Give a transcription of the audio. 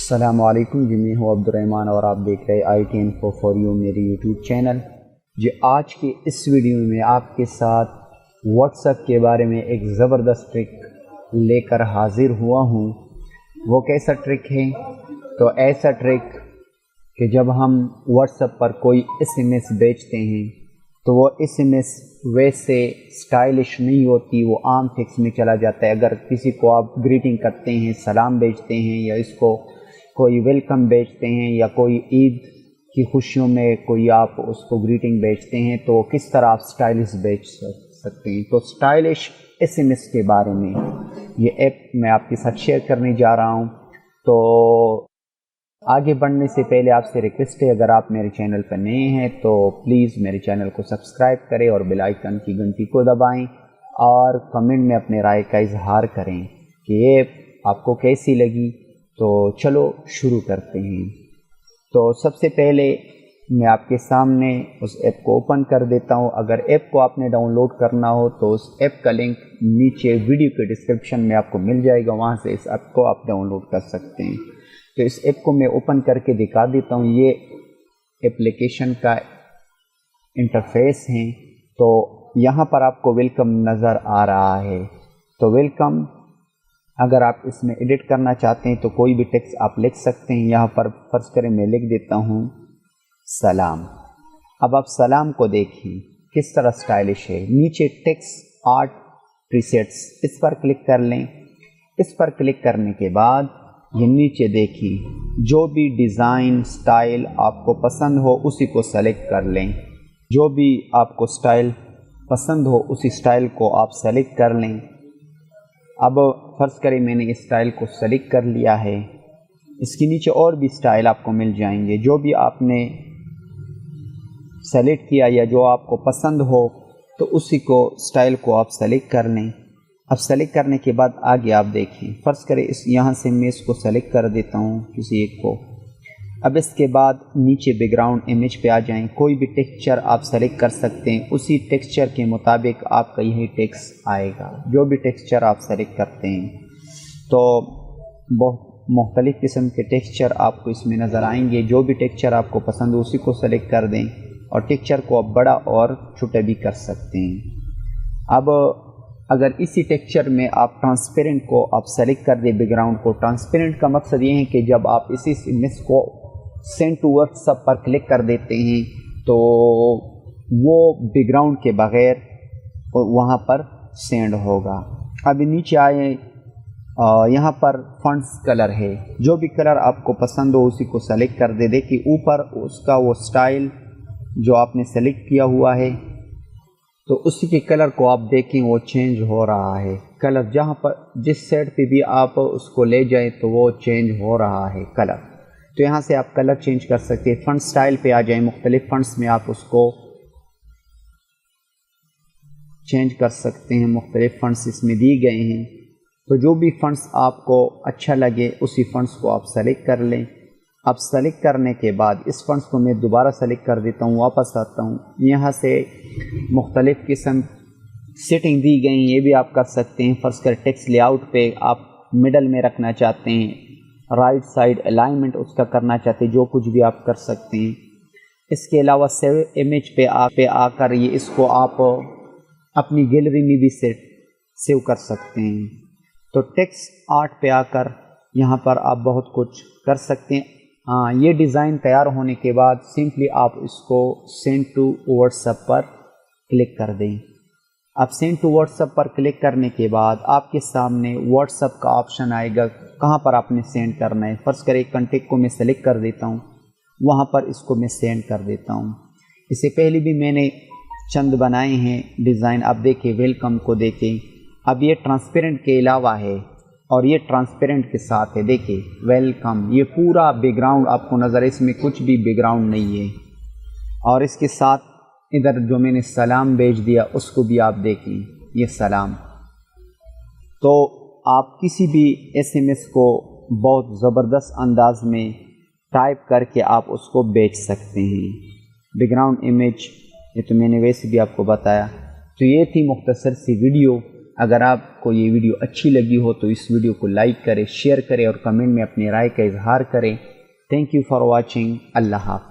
السلام علیکم جی، میں ہوں عبدالرحمن اور آپ دیکھ رہے IT Info for You میری یوٹیوب چینل۔ جی آج کے اس ویڈیو میں آپ کے ساتھ واٹس ایپ کے بارے میں ایک زبردست ٹرک لے کر حاضر ہوا ہوں۔ وہ کیسا ٹرک ہے؟ تو ایسا ٹرک کہ جب ہم واٹس ایپ پر کوئی SMS بیچتے ہیں تو وہ SMS ویسے سٹائلش نہیں ہوتی، وہ عام ٹیکسٹ میں چلا جاتا ہے۔ اگر کسی کو آپ گریٹنگ کرتے ہیں، سلام بیچتے ہیں، یا اس کو کوئی ویلکم بیچتے ہیں، یا کوئی عید کی خوشیوں میں کوئی آپ اس کو گریٹنگ بیچتے ہیں، تو کس طرح آپ سٹائلش بیچ سکتے ہیں۔ تو سٹائلش SMS کے بارے میں یہ ایپ میں آپ کے ساتھ شیئر کرنے جا رہا ہوں۔ تو آگے بڑھنے سے پہلے آپ سے ریکویسٹ ہے، اگر آپ میرے چینل پر نئے ہیں تو پلیز میرے چینل کو سبسکرائب کریں اور بیل آئیکن کی گھنٹی کو دبائیں، اور کمنٹ میں اپنے رائے کا اظہار کریں کہ یہ ایپ آپ کو کیسی لگی۔ تو چلو شروع کرتے ہیں۔ تو سب سے پہلے میں آپ کے سامنے اس ایپ کو اوپن کر دیتا ہوں۔ اگر ایپ کو آپ نے ڈاؤن لوڈ کرنا ہو تو اس ایپ کا لنک نیچے ویڈیو کے ڈسکرپشن میں آپ کو مل جائے گا، وہاں سے اس ایپ کو آپ ڈاؤن لوڈ کر سکتے ہیں۔ تو اس ایپ کو میں اوپن کر کے دکھا دیتا ہوں۔ یہ ایپلیکیشن کا انٹرفیس ہے۔ تو یہاں پر آپ کو ویلکم نظر آ رہا ہے۔ تو ویلکم اگر آپ اس میں ایڈٹ کرنا چاہتے ہیں تو کوئی بھی ٹیکسٹ آپ لکھ سکتے ہیں۔ یہاں پر فرض کریں میں لکھ دیتا ہوں سلام۔ اب آپ سلام کو دیکھیں کس طرح سٹائلش ہے۔ نیچے ٹیکسٹ آرٹ پریسیٹس، اس پر کلک کر لیں۔ اس پر کلک کرنے کے بعد یہ نیچے دیکھیں، جو بھی ڈیزائن سٹائل آپ کو پسند ہو اسی کو سلیکٹ کر لیں۔ جو بھی آپ کو سٹائل پسند ہو اسی سٹائل کو آپ سلیکٹ کر لیں۔ اب فرض کریں میں نے اس سٹائل کو سلیکٹ کر لیا ہے۔ اس کے نیچے اور بھی سٹائل آپ کو مل جائیں گے، جو بھی آپ نے سلیکٹ کیا یا جو آپ کو پسند ہو تو اسی کو سٹائل کو آپ سلیکٹ کر لیں۔ اب سلیکٹ کرنے کے بعد آگے آپ دیکھیں، فرض کریں یہاں سے میں اس کو سلیکٹ کر دیتا ہوں کسی ایک کو۔ اب اس کے بعد نیچے بیک گراؤنڈ امیج پہ آ جائیں، کوئی بھی ٹیکسچر آپ سلیکٹ کر سکتے ہیں، اسی ٹیکسچر کے مطابق آپ کا یہی ٹیکسٹ آئے گا، جو بھی ٹیکسچر آپ سلیکٹ کرتے ہیں۔ تو بہت مختلف قسم کے ٹیکسچر آپ کو اس میں نظر آئیں گے، جو بھی ٹیکسچر آپ کو پسند ہو اسی کو سلیکٹ کر دیں، اور ٹیکسچر کو آپ بڑا اور چھوٹا بھی کر سکتے ہیں۔ اب اگر اسی ٹیکسچر میں آپ ٹرانسپیرنٹ کو آپ سلیکٹ کر دیں، بیک گراؤنڈ کو، ٹرانسپیرنٹ کا مقصد یہ ہے کہ جب آپ اسی امیج کو سینڈ ٹو واٹس ایپ پر کلک کر دیتے ہیں تو وہ بیک گراؤنڈ کے بغیر وہاں پر سینڈ ہوگا۔ ابھی نیچے آئے، یہاں پر فونٹس کلر ہے، جو بھی کلر آپ کو پسند ہو اسی کو سلیکٹ کر دے۔ کہ اوپر اس کا وہ سٹائل جو آپ نے سلیکٹ کیا ہوا ہے تو اسی کے کلر کو آپ دیکھیں وہ چینج ہو رہا ہے۔ کلر جہاں پر جس سائڈ پہ بھی آپ اس کو لے جائیں تو وہ چینج ہو رہا ہے کلر۔ تو یہاں سے آپ کلر چینج کر سکتے ہیں۔ فنٹ سٹائل پہ آ جائیں، مختلف فنٹس میں آپ اس کو چینج کر سکتے ہیں، مختلف فنٹس اس میں دی گئے ہیں۔ تو جو بھی فنٹس آپ کو اچھا لگے اسی فنٹس کو آپ سلیکٹ کر لیں۔ اب سلیکٹ کرنے کے بعد اس فنٹس کو میں دوبارہ سلیکٹ کر دیتا ہوں، واپس آتا ہوں۔ یہاں سے مختلف قسم سیٹنگ دی گئی ہیں، یہ بھی آپ کر سکتے ہیں۔ فرض کر ٹیکسٹ لے آؤٹ پہ آپ مڈل میں رکھنا چاہتے ہیں، رائٹ سائڈ الائنمنٹ اس کا کرنا چاہتے ہیں، جو کچھ بھی آپ کر سکتے ہیں۔ اس کے علاوہ سیو امیج پہ آ کر یہ اس کو آپ اپنی گیلری میں بھی سیو کر سکتے ہیں۔ تو ٹیکسٹ آرٹ پہ آ کر یہاں پر آپ بہت کچھ کر سکتے ہیں۔ یہ ڈیزائن تیار ہونے کے بعد سمپلی آپ اس کو سینڈ ٹو واٹس ایپ پر کلک کر دیں۔ اب سینڈ ٹو واٹس ایپ پر کلک کرنے کے بعد آپ کے سامنے واٹس ایپ کا آپشن آئے گا، کہاں پر آپ نے سینڈ کرنا ہے۔ فرض کریں کانٹیکٹ کو میں سلیکٹ کر دیتا ہوں، وہاں پر اس کو میں سینڈ کر دیتا ہوں۔ اس سے پہلے بھی میں نے چند بنائے ہیں ڈیزائن، آپ دیکھیں ویلکم کو دیکھیں۔ اب یہ ٹرانسپیرنٹ کے علاوہ ہے اور یہ ٹرانسپیرنٹ کے ساتھ ہے، دیکھیں ویلکم، یہ پورا بیک گراؤنڈ آپ کو نظر ہے، اس میں کچھ بھی بیک گراؤنڈ نہیں ہے۔ اور اس کے ساتھ ادھر جو میں نے سلام بھیج دیا اس کو بھی آپ دیکھیں، یہ سلام۔ تو آپ کسی بھی SMS کو بہت زبردست انداز میں ٹائپ کر کے آپ اس کو بیچ سکتے ہیں۔ بیک گراؤنڈ امیج یہ تو میں نے ویسے بھی آپ کو بتایا۔ تو یہ تھی مختصر سی ویڈیو۔ اگر آپ کو یہ ویڈیو اچھی لگی ہو تو اس ویڈیو کو لائک کریں، شیئر کریں اور کمنٹ میں اپنی رائے کا اظہار کریں۔ Thank you for watching. اللہ حافظ۔